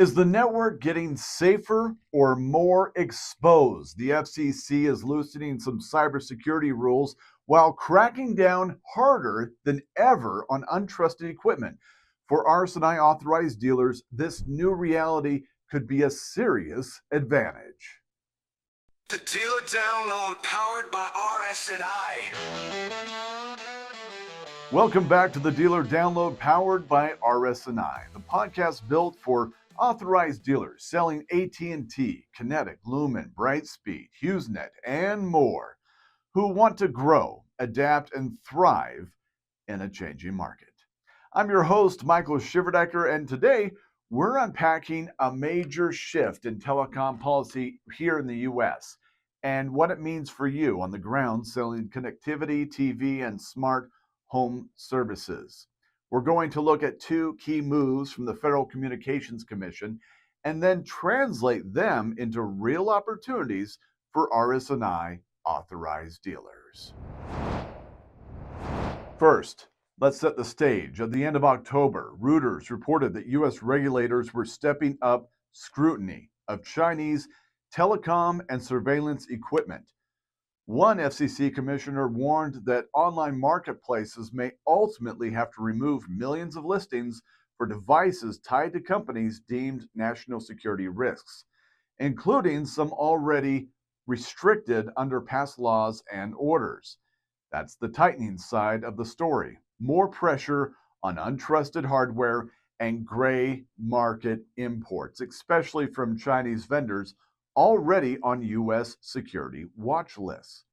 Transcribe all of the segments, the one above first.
Is the network getting safer or more exposed? The FCC is loosening some cybersecurity rules while cracking down harder than ever on untrusted equipment. For RS&I authorized dealers, this new reality could be a serious advantage. The dealer download powered by RS&I. Welcome back to the Dealer Download powered by RS&I, the podcast built for authorized dealers selling AT&T, Kinetic, Lumen, Brightspeed, HughesNet, and more, who want to grow, adapt, and thrive in a changing market. I'm your host, Michael Shiverdecker, and today we're unpacking a major shift in telecom policy here in the U.S. and what it means for you on the ground selling connectivity, TV, and smart home services. We're going to look at two key moves from the Federal Communications Commission and then translate them into real opportunities for RS&I authorized dealers. First, let's set the stage. At the end of October, Reuters reported that U.S. regulators were stepping up scrutiny of Chinese telecom and surveillance equipment. One FCC commissioner warned that online marketplaces may ultimately have to remove millions of listings for devices tied to companies deemed national security risks, including some already restricted under past laws and orders. That's the tightening side of the story. More pressure on untrusted hardware and gray market imports, especially from Chinese vendors already on U.S. security watch lists.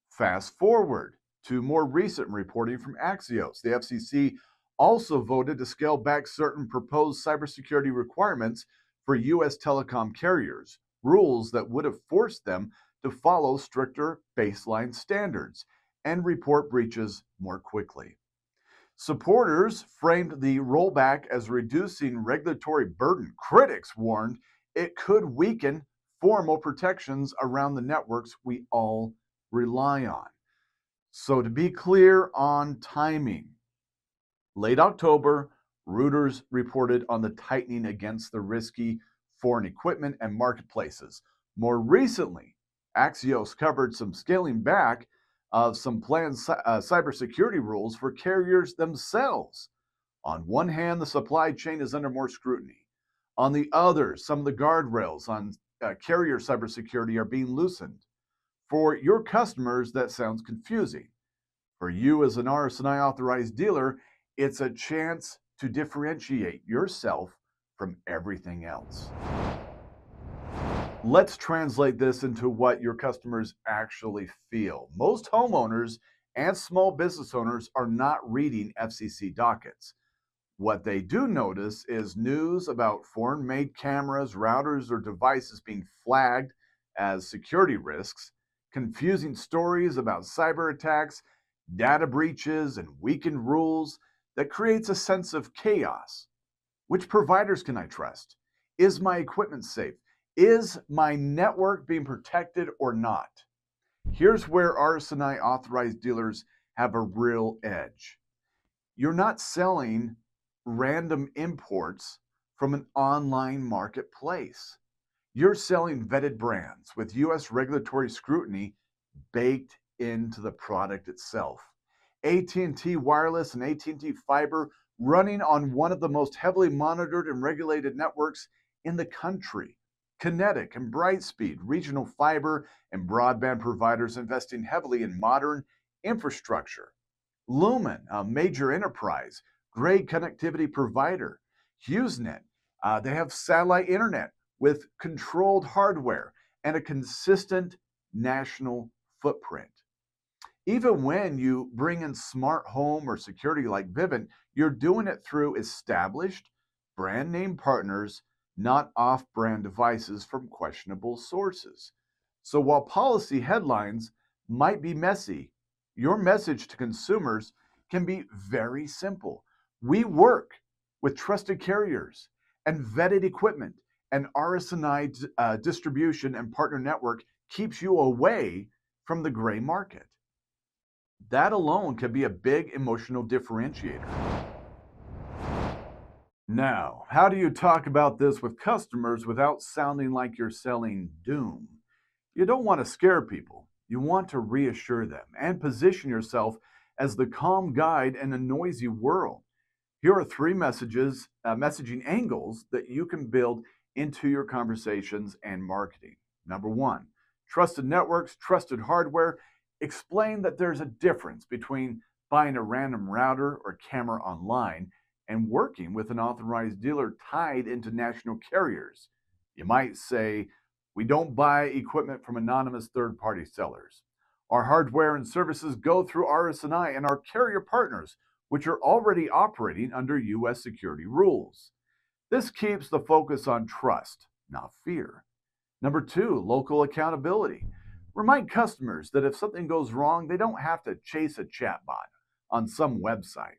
Fast forward to more recent reporting from Axios. The FCC also voted to scale back certain proposed cybersecurity requirements for U.S. telecom carriers, rules that would have forced them to follow stricter baseline standards and report breaches more quickly. Supporters framed the rollback as reducing regulatory burden. Critics warned it could weaken formal protections around the networks we all rely on. So to be clear on timing, late October, Reuters reported on the tightening against the risky foreign equipment and marketplaces. More recently, Axios covered some scaling back of some planned cybersecurity rules for carriers themselves. On one hand, the supply chain is under more scrutiny. On the other, some of the guardrails on carrier cybersecurity are being loosened. For your customers, that sounds confusing. For you as an RS&I authorized dealer, it's a chance to differentiate yourself from everything else. Let's translate this into what your customers actually feel. Most homeowners and small business owners are not reading FCC dockets. What they do notice is news about foreign-made cameras, routers, or devices being flagged as security risks, confusing stories about cyber attacks, data breaches, and weakened rules that creates a sense of chaos. Which providers can I trust? Is my equipment safe? Is my network being protected or not? Here's where RS&I authorized dealers have a real edge. You're not selling random imports from an online marketplace. You're selling vetted brands with U.S. regulatory scrutiny baked into the product itself. AT&T Wireless and AT&T Fiber running on one of the most heavily monitored and regulated networks in the country. Kinetic and Brightspeed, regional fiber and broadband providers investing heavily in modern infrastructure. Lumen, a major enterprise, great connectivity provider. HughesNet, they have satellite internet with controlled hardware and a consistent national footprint. Even when you bring in smart home or security like Vivint, you're doing it through established brand name partners, not off-brand devices from questionable sources. So while policy headlines might be messy, your message to consumers can be very simple. We work with trusted carriers and vetted equipment, and RS&I distribution and partner network keeps you away from the gray market. That alone can be a big emotional differentiator. Now, how do you talk about this with customers without sounding like you're selling doom? You don't want to scare people. You want to reassure them and position yourself as the calm guide in a noisy world. Here are three messaging angles that you can build into your conversations and marketing. Number one, trusted networks, trusted hardware. Explain that there's a difference between buying a random router or camera online and working with an authorized dealer tied into national carriers. You might say, we don't buy equipment from anonymous third party sellers. Our hardware and services go through RS&I and our carrier partners, which are already operating under U.S. security rules. This keeps the focus on trust, not fear. Number two, local accountability. Remind customers that if something goes wrong, they don't have to chase a chatbot on some website.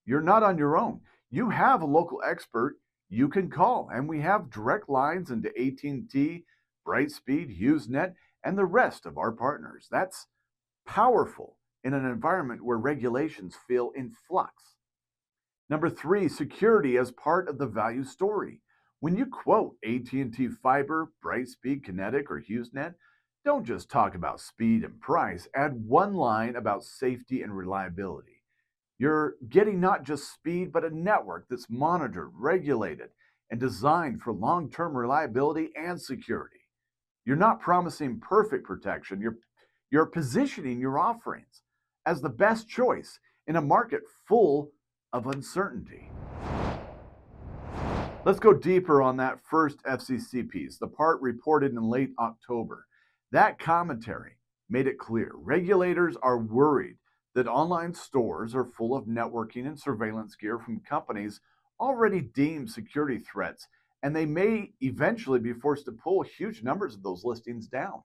You're not on your own. You have a local expert you can call, and we have direct lines into AT&T, Brightspeed, HughesNet, and the rest of our partners. That's powerful in an environment where regulations feel in flux. Number three, security as part of the value story. When you quote AT&T Fiber, Brightspeed, Kinetic, or HughesNet, don't just talk about speed and price. Add one line about safety and reliability. You're getting not just speed, but a network that's monitored, regulated, and designed for long-term reliability and security. You're not promising perfect protection. You're positioning your offerings as the best choice in a market full of uncertainty. Let's go deeper on that first FCC piece, the part reported in late October. That commentary made it clear regulators are worried that online stores are full of networking and surveillance gear from companies already deemed security threats, and they may eventually be forced to pull huge numbers of those listings down.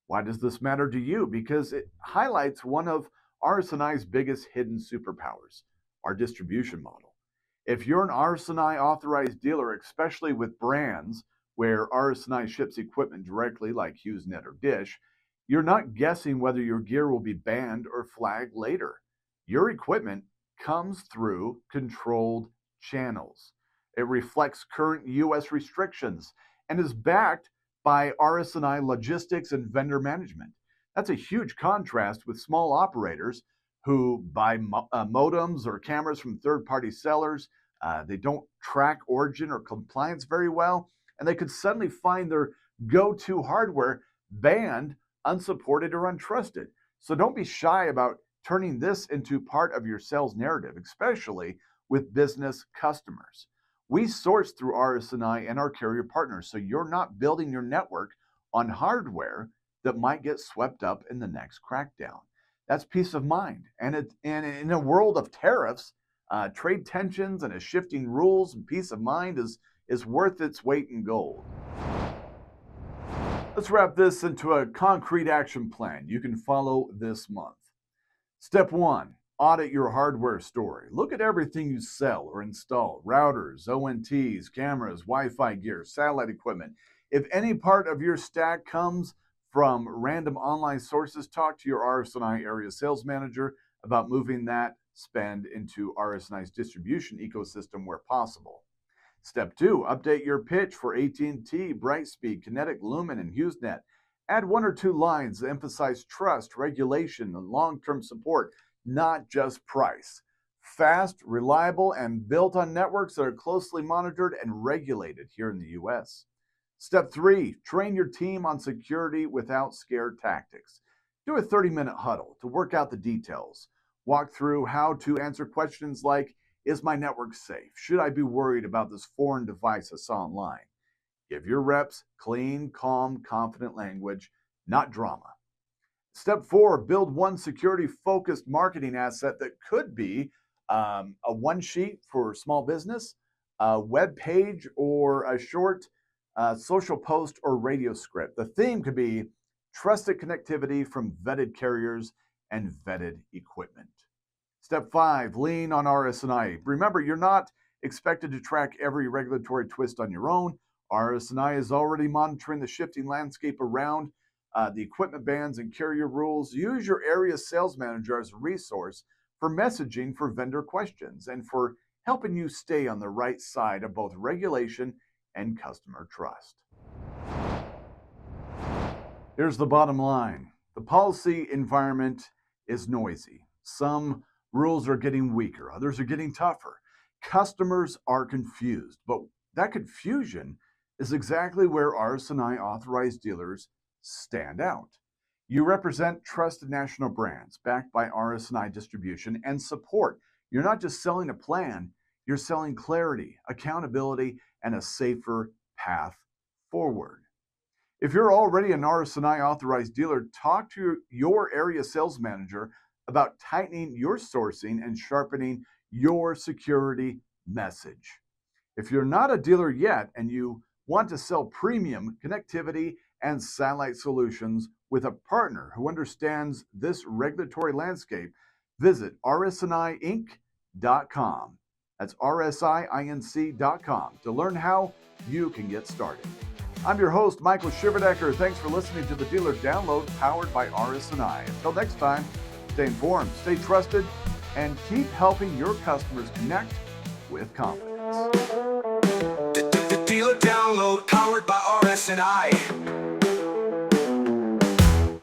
Why does this matter to you? Because it highlights one of RS&I's biggest hidden superpowers, our distribution model. If you're an RS&I authorized dealer, especially with brands where RS&I ships equipment directly like HughesNet or Dish, you're not guessing whether your gear will be banned or flagged later. Your equipment comes through controlled channels. It reflects current US restrictions and is backed by RS&I logistics and vendor management. That's a huge contrast with small operators who buy modems or cameras from third-party sellers. They don't track origin or compliance very well, and they could suddenly find their go-to hardware banned, unsupported, or untrusted. So don't be shy about turning this into part of your sales narrative, especially with business customers. We source through RS&I and our carrier partners, so you're not building your network on hardware that might get swept up in the next crackdown. That's peace of mind. And in a world of tariffs, trade tensions, and a shifting rules, and peace of mind is worth its weight in gold. Let's wrap this into a concrete action plan you can follow this month. Step one, audit your hardware story. Look at everything you sell or install: routers, ONTs, cameras, Wi-Fi gear, satellite equipment. If any part of your stack comes from random online sources, talk to your RS&I area sales manager about moving that spend into RS&I's distribution ecosystem where possible. Step two, update your pitch for AT&T, Brightspeed, Kinetic, Lumen, and HughesNet. Add one or two lines that emphasize trust, regulation, and long-term support, not just price. Fast, reliable, and built on networks that are closely monitored and regulated here in the US. Step three, train your team on security without scare tactics. Do a 30-minute huddle to work out the details. Walk through how to answer questions like, is my network safe? Should I be worried about this foreign device I saw online? Give your reps clean, calm, confident language, not drama. Step four, build one security-focused marketing asset that could be a one sheet for small business, a web page, or a short social post or radio script. The theme could be trusted connectivity from vetted carriers and vetted equipment. Step five, lean on RS&I. Remember, you're not expected to track every regulatory twist on your own. RS&I is already monitoring the shifting landscape around the equipment bans and carrier rules. Use your area sales manager as a resource for messaging for vendor questions and for helping you stay on the right side of both regulation and customer trust. Here's the bottom line. The policy environment is noisy. Some rules are getting weaker, others are getting tougher. Customers are confused, but that confusion is exactly where RS&I authorized dealers stand out. You represent trusted national brands backed by RS&I distribution and support. You're not just selling a plan, you're selling clarity, accountability, and a safer path forward. If you're already an RS&I authorized dealer, talk to your area sales manager about tightening your sourcing and sharpening your security message. If you're not a dealer yet and you want to sell premium connectivity and satellite solutions with a partner who understands this regulatory landscape, visit rsinc.com. That's rsinc.com to learn how you can get started. I'm your host, Michael Shiverdecker. Thanks for listening to the Dealer Download powered by RS&I. Until next time, stay informed, stay trusted, and keep helping your customers connect with confidence. The Dealer Download powered by RS&I.